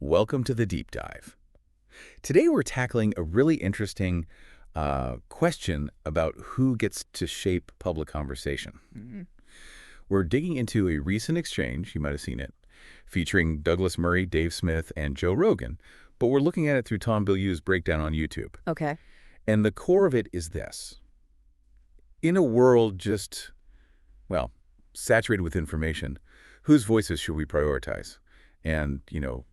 Welcome to the Deep Dive. Today we're tackling a really interesting question about who gets to shape public conversation. We're digging into a recent exchange, you might have seen it, featuring Douglas Murray, Dave Smith, and Joe Rogan, but we're looking at it through Tom Bilyeu's breakdown on YouTube. Okay. And the core of it is this. In a world just, well, saturated with information, whose voices should we prioritize? And,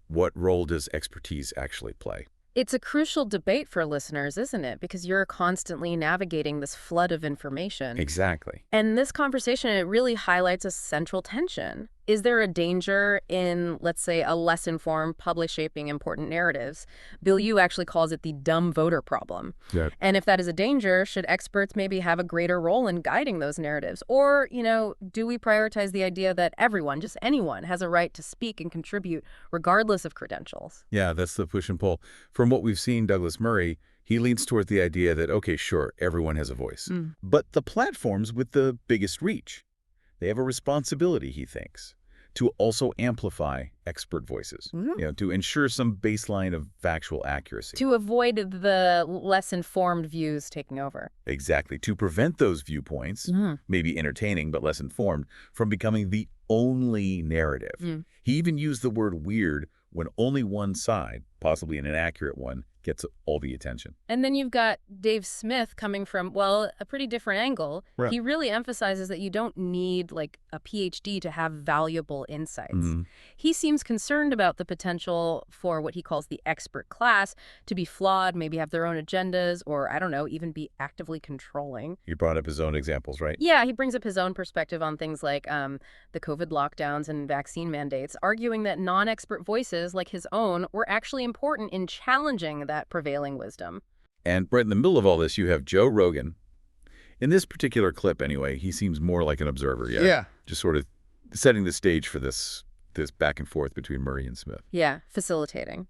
what role does expertise actually play? It's a crucial debate for listeners, isn't it? Because you're constantly navigating this flood of information. Exactly. And this conversation, it really highlights a central tension. Is there a danger in, let's say, a less informed public shaping important narratives? Bilyeu actually calls it the dumb voter problem. Yeah. And if that is a danger, should experts maybe have a greater role in guiding those narratives? Or, do we prioritize the idea that everyone, just anyone, has a right to speak and contribute regardless of credentials? Yeah, that's the push and pull. From what we've seen, Douglas Murray, he leans toward the idea that, okay, sure, everyone has a voice. But the platforms with the biggest reach, they have a responsibility, he thinks, to also amplify expert voices, to ensure some baseline of factual accuracy. To avoid the less informed views taking over. Exactly. To prevent those viewpoints, maybe entertaining but less informed, from becoming the only narrative. He even used the word weird when only one side, possibly an inaccurate one, gets all the attention. And then you've got Dave Smith coming from, well, a pretty different angle. Right. He really emphasizes that you don't need, a PhD to have valuable insights. He seems concerned about the potential for what he calls the expert class to be flawed, maybe have their own agendas, or, I don't know, even be actively controlling. He brought up his own examples, right? Yeah, he brings up his own perspective on things like the COVID lockdowns and vaccine mandates, arguing that non-expert voices like his own were actually important in challenging that prevailing wisdom. And right in the middle of all this, you have Joe Rogan. In this particular clip, anyway, he seems more like an observer. Yeah. Just sort of setting the stage for this back and forth between Murray and Smith. Yeah, facilitating.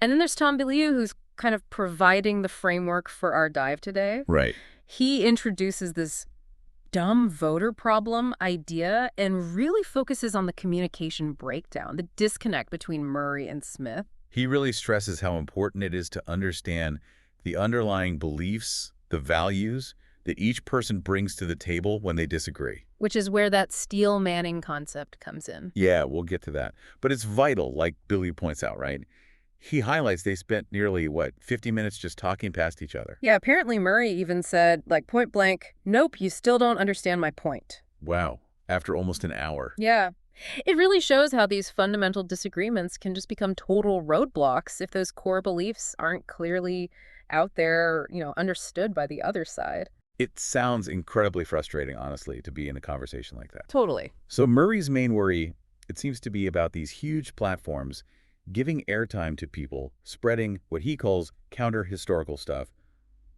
And then there's Tom Bilyeu, who's kind of providing the framework for our dive today. Right. He introduces this dumb voter problem idea and really focuses on the communication breakdown, the disconnect between Murray and Smith. He really stresses how important it is to understand the underlying beliefs, the values that each person brings to the table when they disagree. Which is where that Steel Manning concept comes in. Yeah, we'll get to that. But it's vital, like Bilyeu points out, right? He highlights they spent nearly, 50 minutes just talking past each other. Yeah, apparently Murray even said, point blank, nope, you still don't understand my point. Wow, after almost an hour. Yeah. It really shows how these fundamental disagreements can just become total roadblocks if those core beliefs aren't clearly out there, understood by the other side. It sounds incredibly frustrating, honestly, to be in a conversation like that. Totally. So Murray's main worry, it seems to be about these huge platforms giving airtime to people spreading what he calls counter-historical stuff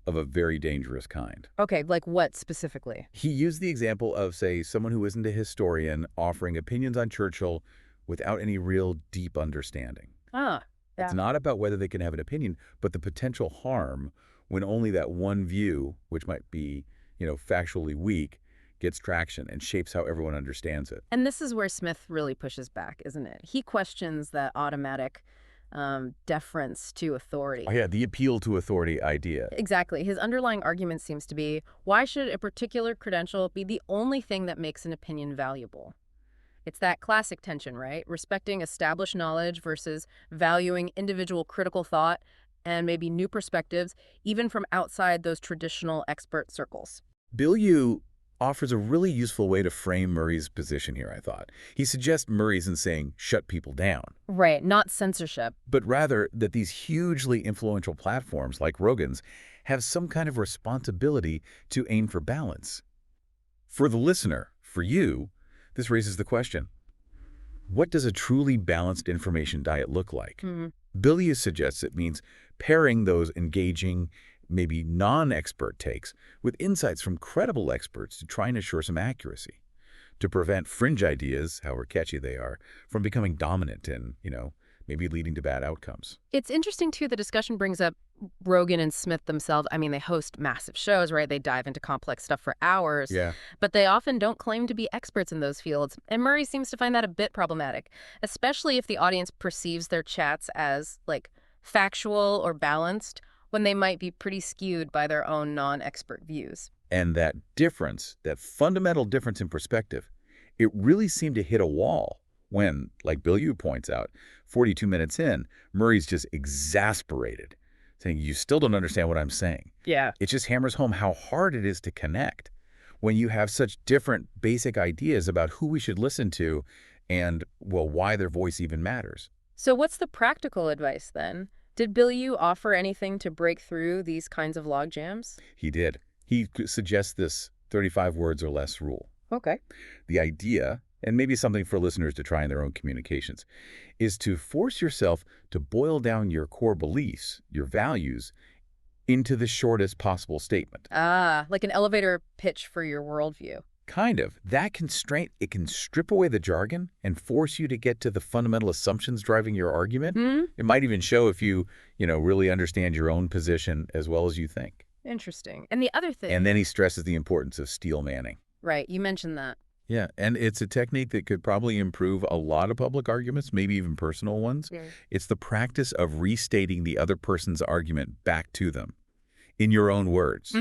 of a very dangerous kind. Okay, like what specifically? He used the example of, say, someone who isn't a historian offering opinions on Churchill without any real deep understanding. Yeah. It's not about whether they can have an opinion, but the potential harm when only that one view, which might be, factually weak, gets traction and shapes how everyone understands it. And this is where Smith really pushes back, isn't it? He questions that automatic deference to authority. Oh, yeah, the appeal to authority idea. Exactly. His underlying argument seems to be, why should a particular credential be the only thing that makes an opinion valuable? It's that classic tension, right? Respecting established knowledge versus valuing individual critical thought and maybe new perspectives, even from outside those traditional expert circles. Bilyeu offers a really useful way to frame Murray's position here, I thought. He suggests Murray isn't saying shut people down. Right, not censorship. But rather that these hugely influential platforms like Rogan's have some kind of responsibility to aim for balance. For the listener, for you, this raises the question, what does a truly balanced information diet look like? Bilyeu suggests it means pairing those engaging, maybe non-expert takes with insights from credible experts to try and assure some accuracy, to prevent fringe ideas, however catchy they are, from becoming dominant and, maybe leading to bad outcomes. It's interesting, too, the discussion brings up Rogan and Smith themselves. I mean, they host massive shows, right? They dive into complex stuff for hours, Yeah. but they often don't claim to be experts in those fields. And Murray seems to find that a bit problematic, especially if the audience perceives their chats as, like, factual or balanced, when they might be pretty skewed by their own non-expert views. And that difference, that fundamental difference in perspective, it really seemed to hit a wall when, like Bill Yu points out, 42 minutes in, Murray's just exasperated, saying, you still don't understand what I'm saying. Yeah. It just hammers home how hard it is to connect when you have such different basic ideas about who we should listen to and, well, why their voice even matters. So what's the practical advice, then? Did Bill Yu offer anything to break through these kinds of log jams? He did. He suggests this 35 words or less rule. Okay. The idea, and maybe something for listeners to try in their own communications, is to force yourself to boil down your core beliefs, your values, into the shortest possible statement. Ah, like an elevator pitch for your worldview. Kind of. That constraint, it can strip away the jargon and force you to get to the fundamental assumptions driving your argument. It might even show if you really understand your own position as well as you think. Interesting. And the other thing... And then he stresses the importance of steel manning. Right, you mentioned that. Yeah, and it's a technique that could probably improve a lot of public arguments, maybe even personal ones. Yeah. It's the practice of restating the other person's argument back to them in your own words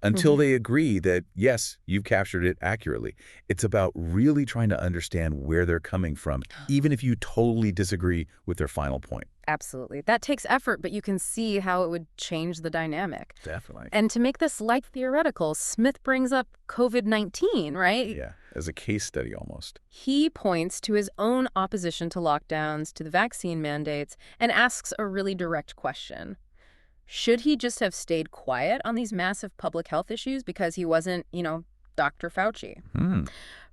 until they agree that, yes, you've captured it accurately. It's about really trying to understand where they're coming from, even if you totally disagree with their final point. Absolutely. That takes effort, but you can see how it would change the dynamic. Definitely. And to make this like theoretical, Smith brings up COVID-19, right? Yeah, as a case study almost. He points to his own opposition to lockdowns, to the vaccine mandates, and asks a really direct question. Should he just have stayed quiet on these massive public health issues because he wasn't, Dr. Fauci?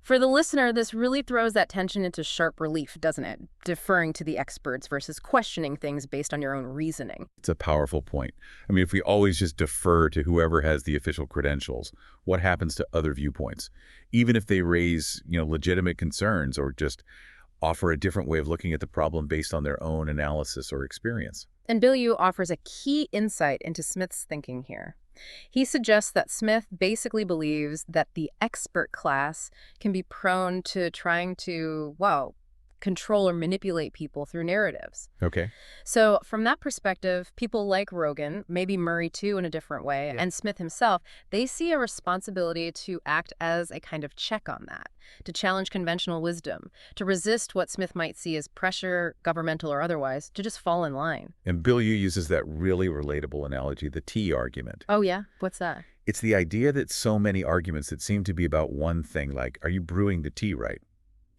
For the listener, this really throws that tension into sharp relief, doesn't it? Deferring to the experts versus questioning things based on your own reasoning. It's a powerful point. I mean, if we always just defer to whoever has the official credentials, what happens to other viewpoints? Even if they raise, legitimate concerns or just offer a different way of looking at the problem based on their own analysis or experience. And Bill Yu offers a key insight into Smith's thinking here. He suggests that Smith basically believes that the expert class can be prone to trying to, control or manipulate people through narratives. Okay. So from that perspective, people like Rogan, maybe Murray too in a different way, and Smith himself, they see a responsibility to act as a kind of check on that, to challenge conventional wisdom, to resist what Smith might see as pressure, governmental or otherwise, to just fall in line. And Bill Yu uses that really relatable analogy, the tea argument. Oh, yeah? What's that? It's the idea that so many arguments that seem to be about one thing, like, are you brewing the tea right?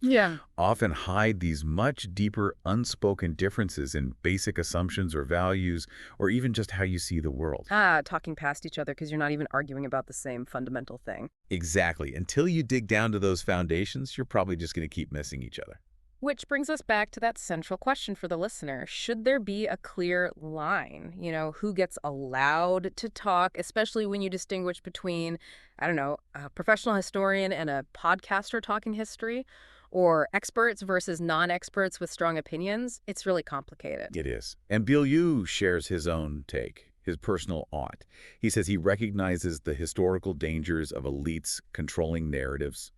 Yeah. Often hide these much deeper unspoken differences in basic assumptions or values, or even just how you see the world. Talking past each other because you're not even arguing about the same fundamental thing. Exactly. Until you dig down to those foundations, you're probably just going to keep missing each other. Which brings us back to that central question for the listener. Should there be a clear line? Who gets allowed to talk, especially when you distinguish between, a professional historian and a podcaster talking history? Or experts versus non-experts with strong opinions? It's really complicated. It is. And Bill Yu shares his own take, his personal ought. He says he recognizes the historical dangers of elites controlling narratives.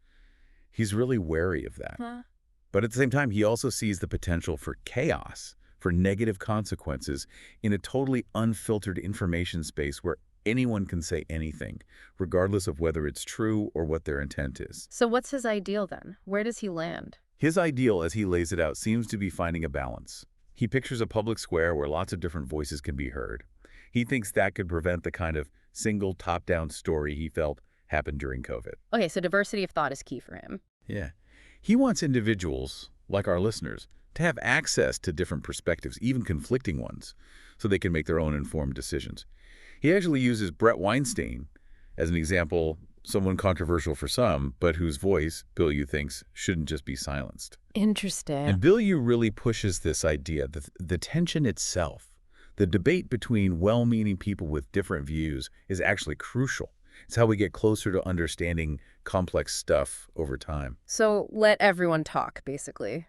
He's really wary of that. But at the same time, he also sees the potential for chaos, for negative consequences in a totally unfiltered information space where anyone can say anything, regardless of whether it's true or what their intent is. So what's his ideal then? Where does he land? His ideal, as he lays it out, seems to be finding a balance. He pictures a public square where lots of different voices can be heard. He thinks that could prevent the kind of single top-down story he felt happened during COVID. Okay, so diversity of thought is key for him. Yeah. He wants individuals, like our listeners, to have access to different perspectives, even conflicting ones, so they can make their own informed decisions. He actually uses Brett Weinstein as an example, someone controversial for some, but whose voice, Bill Yu thinks, shouldn't just be silenced. Interesting. And Bill Yu really pushes this idea, the tension itself, the debate between well-meaning people with different views is actually crucial. It's how we get closer to understanding complex stuff over time. So let everyone talk, basically.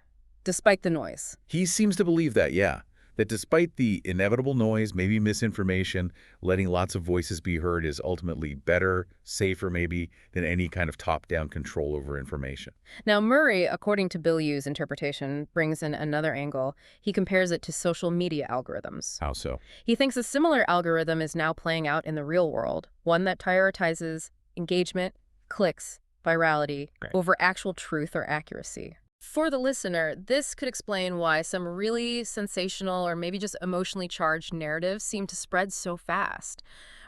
despite the noise. He seems to believe that, yeah. That despite the inevitable noise, maybe misinformation, letting lots of voices be heard is ultimately better, safer maybe, than any kind of top-down control over information. Now, Murray, according to Bill Yu's interpretation, brings in another angle. He compares it to social media algorithms. How so? He thinks a similar algorithm is now playing out in the real world, one that prioritizes engagement, clicks, virality, Right. over actual truth or accuracy. For the listener, this could explain why some really sensational or maybe just emotionally charged narratives seem to spread so fast.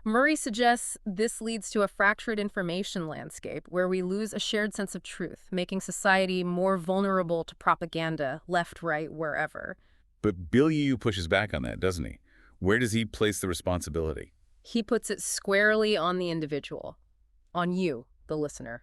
Murray suggests this leads to a fractured information landscape where we lose a shared sense of truth, making society more vulnerable to propaganda, left, right, wherever. But Bill Yu pushes back on that, doesn't he? Where does he place the responsibility? He puts it squarely on the individual, on you, the listener,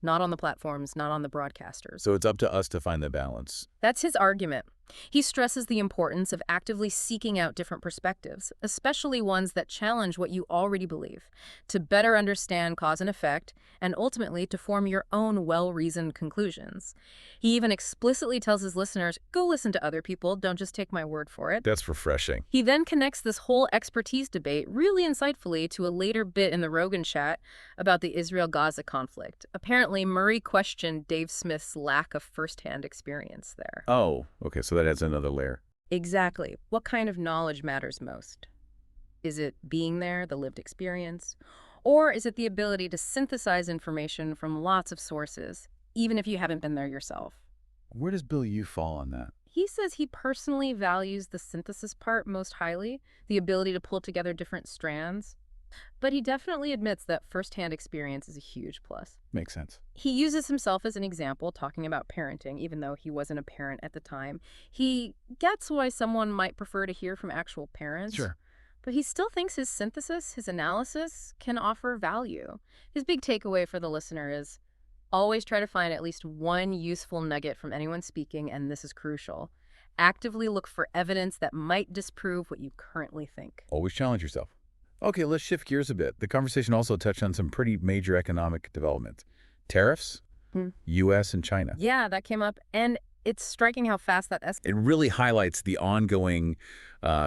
not on the platforms, not on the broadcasters. So it's up to us to find the balance. That's his argument. He stresses the importance of actively seeking out different perspectives, especially ones that challenge what you already believe, to better understand cause and effect, and ultimately to form your own well-reasoned conclusions. He even explicitly tells his listeners, go listen to other people, don't just take my word for it. That's refreshing. He then connects this whole expertise debate really insightfully to a later bit in the Rogan chat about the Israel-Gaza conflict. Apparently, Murray questioned Dave Smith's lack of firsthand experience there. Oh, okay, so that adds another layer. Exactly. What kind of knowledge matters most? Is it being there, the lived experience? Or is it the ability to synthesize information from lots of sources, even if you haven't been there yourself? Where does Bill Yu fall on that? He says he personally values the synthesis part most highly, the ability to pull together different strands. But he definitely admits that firsthand experience is a huge plus. Makes sense. He uses himself as an example, talking about parenting, even though he wasn't a parent at the time. He gets why someone might prefer to hear from actual parents. Sure. But he still thinks his synthesis, his analysis, can offer value. His big takeaway for the listener is always try to find at least one useful nugget from anyone speaking, and this is crucial. Actively look for evidence that might disprove what you currently think. Always challenge yourself. Okay, let's shift gears a bit. The conversation also touched on some pretty major economic developments. Tariffs, U.S. and China. Yeah, that came up, and it's striking how fast that escalated. It really highlights the ongoing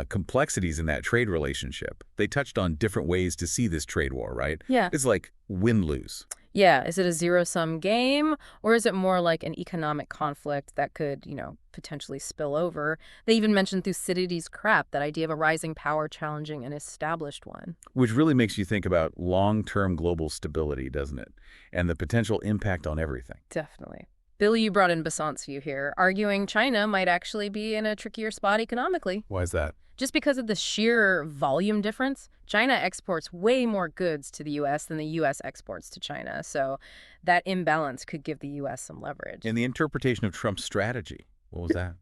complexities in that trade relationship. They touched on different ways to see this trade war, right? Yeah. It's like win-lose. Yeah, is it a zero-sum game, or is it more like an economic conflict that could, potentially spill over? They even mentioned Thucydides' crap, that idea of a rising power challenging an established one. Which really makes you think about long-term global stability, doesn't it? And the potential impact on everything. Definitely. Bill, you brought in Besant's view here, arguing China might actually be in a trickier spot economically. Why is that? Just because of the sheer volume difference, China exports way more goods to the U.S. than the U.S. exports to China. So that imbalance could give the U.S. some leverage. And the interpretation of Trump's strategy, what was that?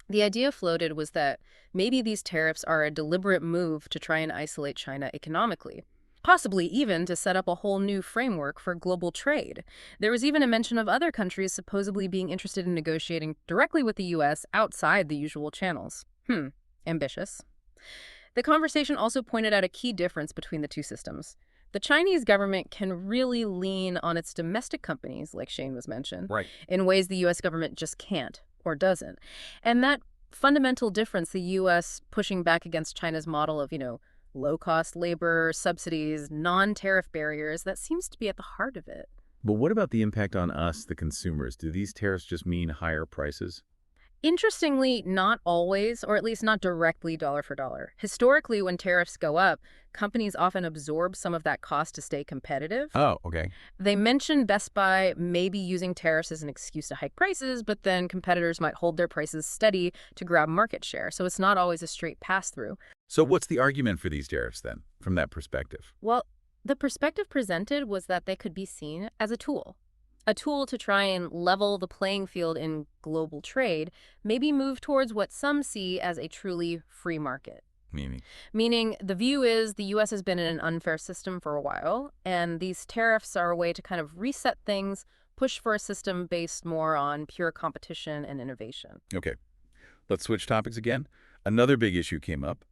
The idea floated was that maybe these tariffs are a deliberate move to try and isolate China economically, possibly even to set up a whole new framework for global trade. There was even a mention of other countries supposedly being interested in negotiating directly with the U.S. outside the usual channels. Ambitious. The conversation also pointed out a key difference between the two systems. The Chinese government can really lean on its domestic companies, like Shane was mentioned, Right. in ways the U.S. government just can't or doesn't. And that fundamental difference, the U.S. pushing back against China's model of, low-cost labor, subsidies, non-tariff barriers, that seems to be at the heart of it. But what about the impact on us, the consumers? Do these tariffs just mean higher prices? Interestingly, not always, or at least not directly dollar for dollar. Historically, when tariffs go up, companies often absorb some of that cost to stay competitive. Oh, okay. They mentioned Best Buy maybe using tariffs as an excuse to hike prices, but then competitors might hold their prices steady to grab market share. So it's not always a straight pass-through. So what's the argument for these tariffs then, from that perspective? Well, the perspective presented was that they could be seen as a tool to try and level the playing field in global trade, maybe move towards what some see as a truly free market. Meaning the view is the U.S. has been in an unfair system for a while, and these tariffs are a way to kind of reset things, push for a system based more on pure competition and innovation. Okay. Let's switch topics again. Another big issue came up.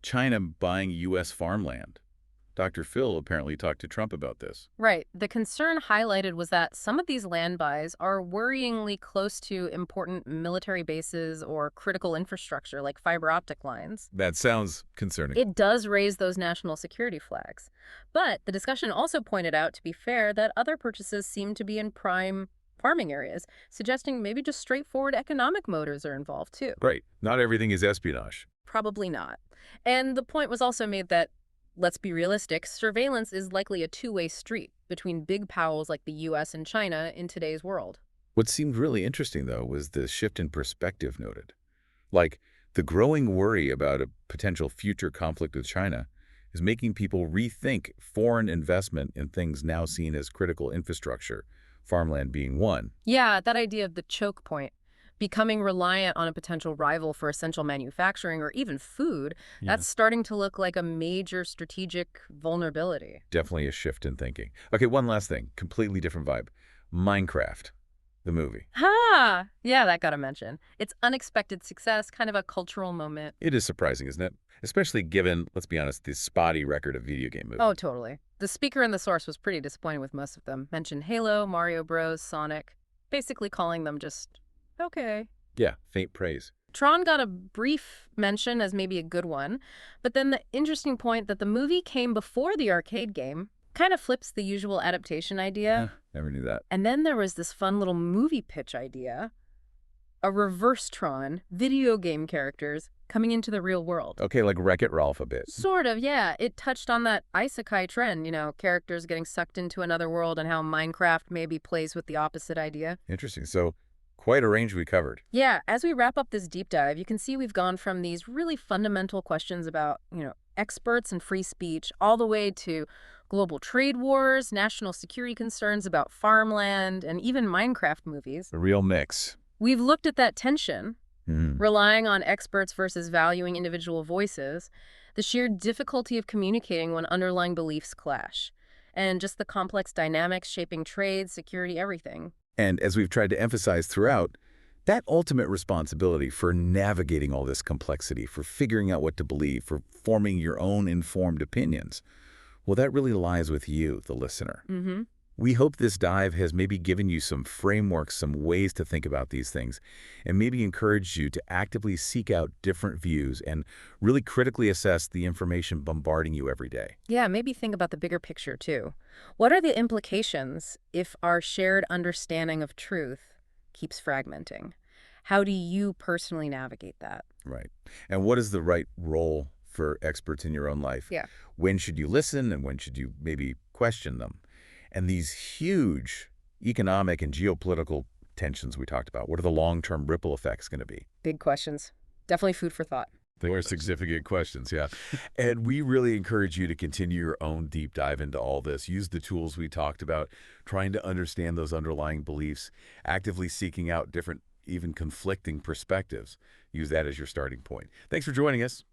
China buying U.S. farmland. Dr. Phil apparently talked to Trump about this. Right. The concern highlighted was that some of these land buys are worryingly close to important military bases or critical infrastructure like fiber optic lines. That sounds concerning. It does raise those national security flags. But the discussion also pointed out, to be fair, that other purchases seem to be in prime farming areas, suggesting maybe just straightforward economic motives are involved too. Right. Not everything is espionage. Probably not. And the point was also made that, let's be realistic, surveillance is likely a two-way street between big powers like the US and China in today's world. What seemed really interesting, though, was the shift in perspective noted. Like, the growing worry about a potential future conflict with China is making people rethink foreign investment in things now seen as critical infrastructure, farmland being one. Yeah, that idea of the choke point, becoming reliant on a potential rival for essential manufacturing or even food, Yeah. that's starting to look like a major strategic vulnerability. Definitely a shift in thinking. Okay, one last thing, completely different vibe. Minecraft, the movie. Ha! Yeah, that got to mention. It's unexpected success, kind of a cultural moment. It is surprising, isn't it? Especially given, let's be honest, the spotty record of video game movies. Oh, totally. The speaker in the source was pretty disappointed with most of them. Mentioned Halo, Mario Bros, Sonic, basically calling them just okay. Yeah, faint praise. Tron got a brief mention as maybe a good one, but then the interesting point that the movie came before the arcade game kind of flips the usual adaptation idea. Never knew that. And then there was this fun little movie pitch idea, a reverse Tron, video game characters coming into the real world. Okay, like Wreck-It Ralph a bit. Sort of, yeah. It touched on that isekai trend, characters getting sucked into another world and how Minecraft maybe plays with the opposite idea. Interesting. So, quite a range we covered. Yeah, as we wrap up this deep dive, you can see we've gone from these really fundamental questions about, experts and free speech, all the way to global trade wars, national security concerns about farmland, and even Minecraft movies. A real mix. We've looked at that tension, Mhm. relying on experts versus valuing individual voices, the sheer difficulty of communicating when underlying beliefs clash, and just the complex dynamics shaping trade, security, everything. And as we've tried to emphasize throughout, that ultimate responsibility for navigating all this complexity, for figuring out what to believe, for forming your own informed opinions, well, that really lies with you, the listener. Mm-hmm. We hope this dive has maybe given you some frameworks, some ways to think about these things, and maybe encouraged you to actively seek out different views and really critically assess the information bombarding you every day. Yeah, maybe think about the bigger picture, too. What are the implications if our shared understanding of truth keeps fragmenting? How do you personally navigate that? Right. And what is the right role for experts in your own life? Yeah. When should you listen and when should you maybe question them? And these huge economic and geopolitical tensions we talked about, what are the long-term ripple effects going to be? Big questions. Definitely food for thought. They are significant questions, yeah. And we really encourage you to continue your own deep dive into all this. Use the tools we talked about, trying to understand those underlying beliefs, actively seeking out different, even conflicting perspectives. Use that as your starting point. Thanks for joining us.